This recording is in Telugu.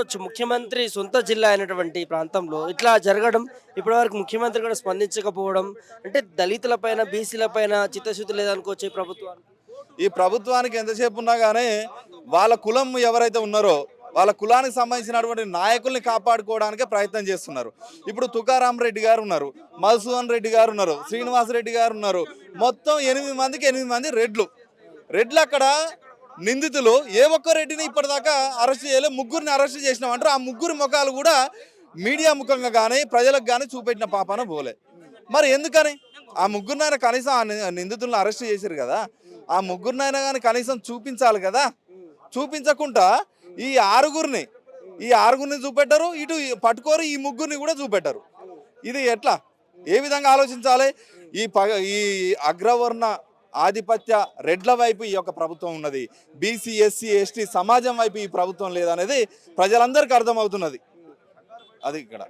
చూడొచ్చు ముఖ్యమంత్రి సొంత జిల్లా అయినటువంటి ప్రాంతంలో ఇట్లా జరగడం, ఇప్పటివరకు ముఖ్యమంత్రి కూడా స్పందించకపోవడం, అంటే దళితులపైన, బీసీలపైన చిత్తశుద్ధి లేదనుకోవచ్చు ఈ ప్రభుత్వానికి. ఈ ప్రభుత్వానికి ఎంతసేపు ఉన్నా కానీ వాళ్ళ కులం ఎవరైతే ఉన్నారో వాళ్ళ కులానికి సంబంధించినటువంటి నాయకుల్ని కాపాడుకోవడానికే ప్రయత్నం చేస్తున్నారు. ఇప్పుడు తుకారాం రెడ్డి గారు ఉన్నారు, మధుసూదన్ రెడ్డి గారు ఉన్నారు, శ్రీనివాసరెడ్డి గారు ఉన్నారు. మొత్తం 8 మందికి 8 మంది రెడ్లు అక్కడ నిందితులు. ఏ ఒక్క రెడ్డిని ఇప్పటిదాకా అరెస్ట్ చేయలేదు. ముగ్గురిని అరెస్ట్ చేసినామంటారు. ఆ ముగ్గురి ముఖాలు కూడా మీడియా ముఖంగా కానీ ప్రజలకు కానీ చూపెట్టిన పాపాన పోలే. మరి ఎందుకని ఆ ముగ్గురినైనా కనీసం ఆ నిందితులను అరెస్ట్ చేశారు కదా, ఆ ముగ్గురినైనా కానీ కనీసం చూపించాలి కదా. చూపించకుండా ఈ ఆరుగురిని చూపెట్టరు, ఇటు పట్టుకోరు, ఈ ముగ్గురిని కూడా చూపెట్టరు. ఇది ఎట్లా, ఏ విధంగా ఆలోచించాలి? ఈ అగ్రవర్ణ ఆధిపత్య రెడ్ల వైపు ఈ యొక్క ప్రభుత్వం ఉన్నది, బీసీ ఎస్సీ ఎస్టీ సమాజం వైపు ఈ ప్రభుత్వం లేదనేది ప్రజలందరికీ అర్థమవుతున్నది. అది ఇక్కడ